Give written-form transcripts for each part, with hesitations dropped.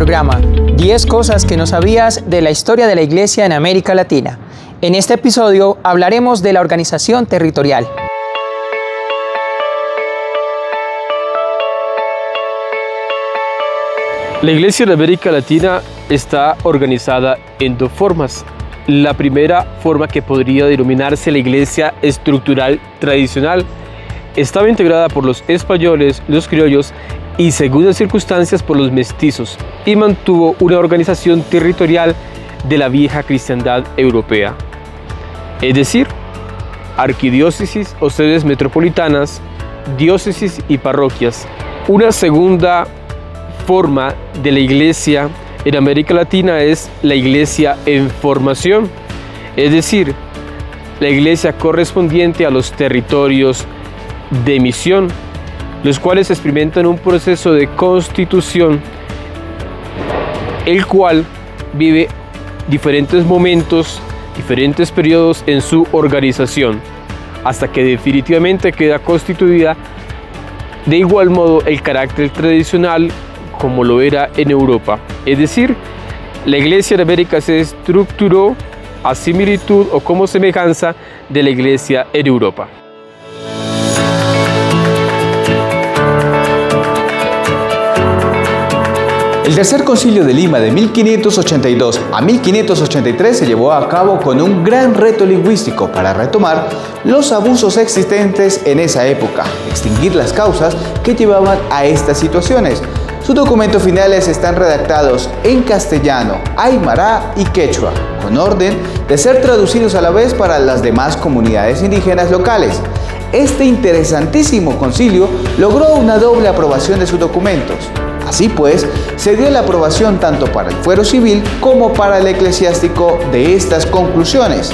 programa 10 cosas que no sabías de la historia de la Iglesia en América Latina. En este episodio hablaremos de la organización territorial. La Iglesia en América Latina está organizada en dos formas. La primera forma, que podría denominarse la Iglesia estructural tradicional, estaba integrada por los españoles, los criollos y, según las circunstancias, por los mestizos, y mantuvo una organización territorial de la vieja cristiandad europea, es decir, arquidiócesis o sedes metropolitanas, diócesis y parroquias. Una segunda forma de la Iglesia en América Latina es la Iglesia en formación, es decir, la Iglesia correspondiente a los territorios de misión, los cuales experimentan un proceso de constitución, el cual vive diferentes momentos, diferentes periodos en su organización, hasta que definitivamente queda constituida de igual modo el carácter tradicional como lo era en Europa. Es decir, la Iglesia en América se estructuró a similitud o como semejanza de la Iglesia en Europa. El Tercer Concilio de Lima de 1582 a 1583 se llevó a cabo con un gran reto lingüístico para retomar los abusos existentes en esa época, extinguir las causas que llevaban a estas situaciones. Sus documentos finales están redactados en castellano, aymara y quechua, con orden de ser traducidos a la vez para las demás comunidades indígenas locales. Este interesantísimo concilio logró una doble aprobación de sus documentos. Así pues, se dio la aprobación tanto para el fuero civil como para el eclesiástico de estas conclusiones.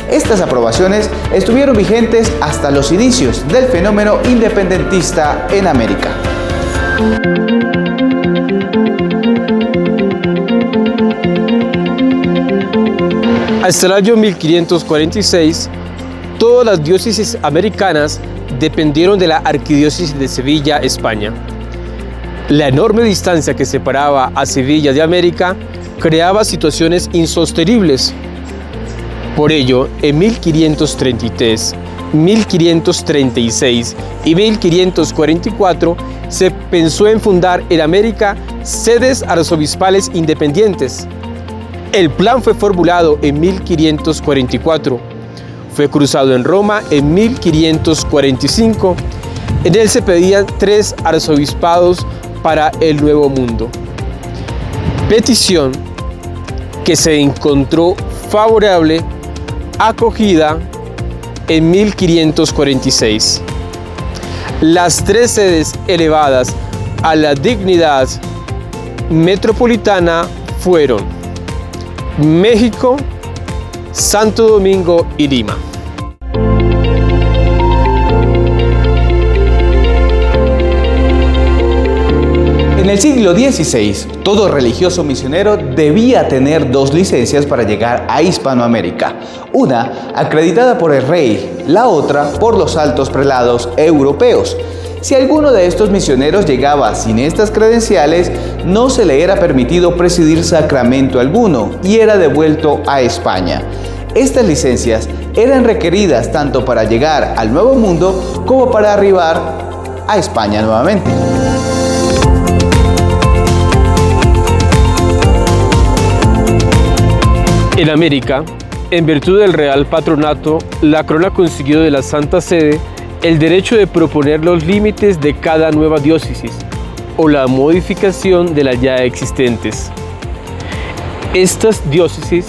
Estas aprobaciones estuvieron vigentes hasta los inicios del fenómeno independentista en América. Hasta el año 1546, todas las diócesis americanas dependieron de la arquidiócesis de Sevilla, España. La enorme distancia que separaba a Sevilla de América creaba situaciones insostenibles. Por ello, en 1533, 1536 y 1544 se pensó en fundar en América sedes arzobispales independientes. El plan fue formulado en 1544, fue cruzado en Roma en 1545. En él se pedían 3 arzobispados para el Nuevo Mundo. Petición que se encontró favorable acogida en 1546. Las 3 sedes elevadas a la dignidad metropolitana fueron México, Santo Domingo y Lima. En el siglo XVI, todo religioso misionero debía tener 2 licencias para llegar a Hispanoamérica, una acreditada por el rey, la otra por los altos prelados europeos. Si alguno de estos misioneros llegaba sin estas credenciales, no se le era permitido presidir sacramento alguno y era devuelto a España. Estas licencias eran requeridas tanto para llegar al Nuevo Mundo como para arribar a España nuevamente. En América, en virtud del Real Patronato, la Corona consiguió de la Santa Sede el derecho de proponer los límites de cada nueva diócesis o la modificación de las ya existentes. Estas diócesis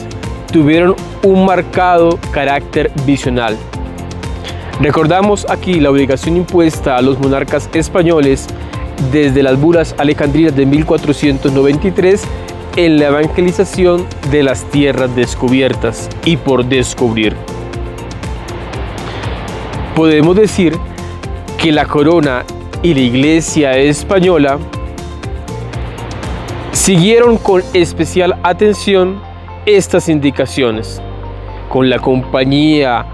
tuvieron un marcado carácter visional. Recordamos aquí la obligación impuesta a los monarcas españoles desde las bulas alejandrinas de 1493 en la evangelización de las tierras descubiertas y por descubrir. Podemos decir que la Corona y la Iglesia española siguieron con especial atención estas indicaciones, con la compañía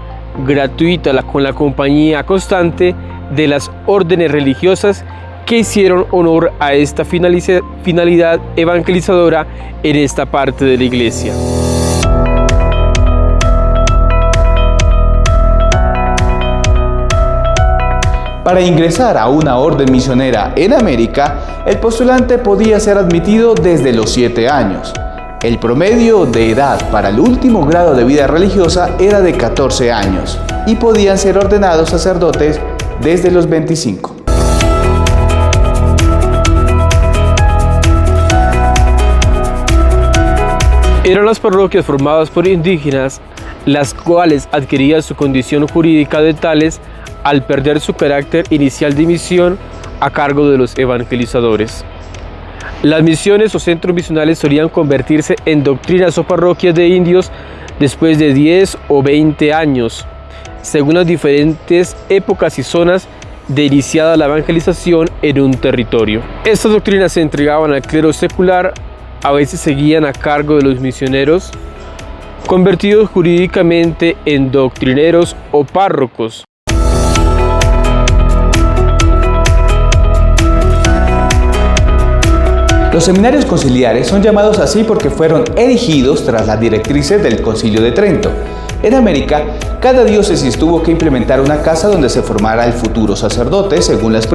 gratuita, con la compañía constante de las órdenes religiosas que hicieron honor a esta finalidad evangelizadora en esta parte de la iglesia. Para ingresar a una orden misionera en América, el postulante podía ser admitido desde los 7 años. El promedio de edad para el último grado de vida religiosa era de 14 años y podían ser ordenados sacerdotes desde los 25. Eran las parroquias formadas por indígenas, las cuales adquirían su condición jurídica de tales al perder su carácter inicial de misión a cargo de los evangelizadores. Las misiones o centros misionales solían convertirse en doctrinas o parroquias de indios después de 10 o 20 años, según las diferentes épocas y zonas de iniciada la evangelización en un territorio. Estas doctrinas se entregaban al clero secular, a veces seguían a cargo de los misioneros, convertidos jurídicamente en doctrineros o párrocos. Los seminarios conciliares son llamados así porque fueron erigidos tras las directrices del Concilio de Trento. En América, cada diócesis tuvo que implementar una casa donde se formara el futuro sacerdote según las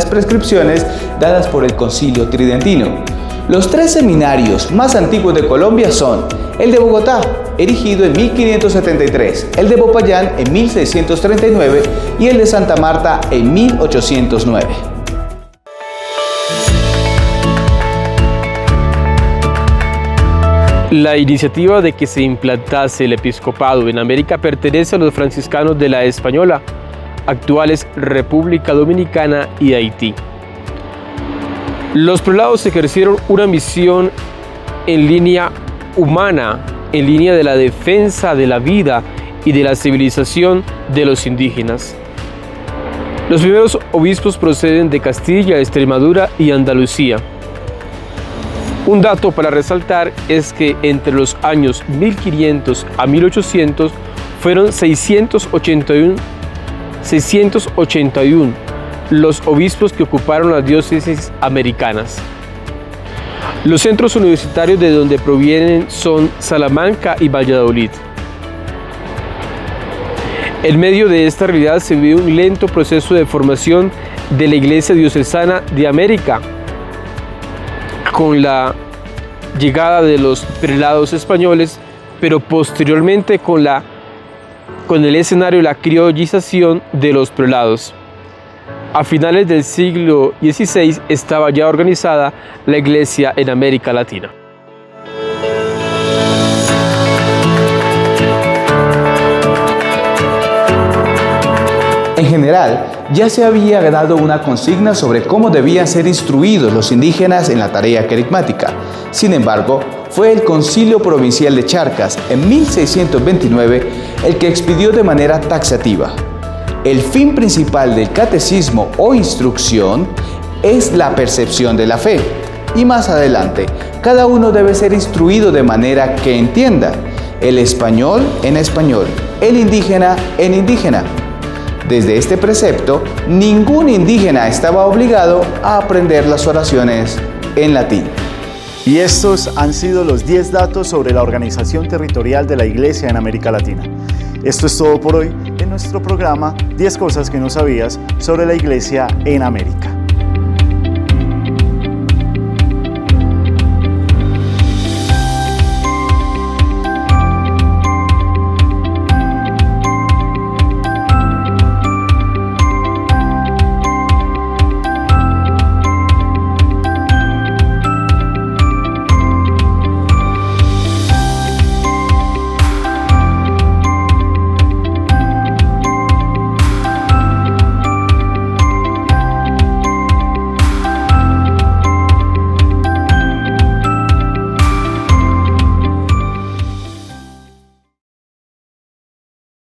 prescripciones dadas por el Concilio Tridentino. Los 3 seminarios más antiguos de Colombia son el de Bogotá, erigido en 1573, el de Popayán en 1639 y el de Santa Marta en 1809. La iniciativa de que se implantase el episcopado en América pertenece a los franciscanos de la Española, actuales República Dominicana y Haití. Los prelados ejercieron una misión en línea humana, en línea de la defensa de la vida y de la civilización de los indígenas. Los primeros obispos proceden de Castilla, Extremadura y Andalucía. Un dato para resaltar es que entre los años 1500 a 1800 fueron 681 los obispos que ocuparon las diócesis americanas. Los centros universitarios de donde provienen son Salamanca y Valladolid. En medio de esta realidad se vive un lento proceso de formación de la Iglesia Diocesana de América, con la llegada de los prelados españoles, pero posteriormente con el escenario de la criollización de los prelados. A finales del siglo XVI estaba ya organizada la Iglesia en América Latina. En general, ya se había dado una consigna sobre cómo debían ser instruidos los indígenas en la tarea querigmática. Sin embargo, fue el Concilio Provincial de Charcas, en 1629, el que expidió de manera taxativa: el fin principal del catecismo o instrucción es la percepción de la fe. Y más adelante, cada uno debe ser instruido de manera que entienda, el español en español, el indígena en indígena. Desde este precepto, ningún indígena estaba obligado a aprender las oraciones en latín. Y estos han sido los 10 datos sobre la organización territorial de la Iglesia en América Latina. Esto es todo por hoy en nuestro programa 10 cosas que no sabías sobre la Iglesia en América.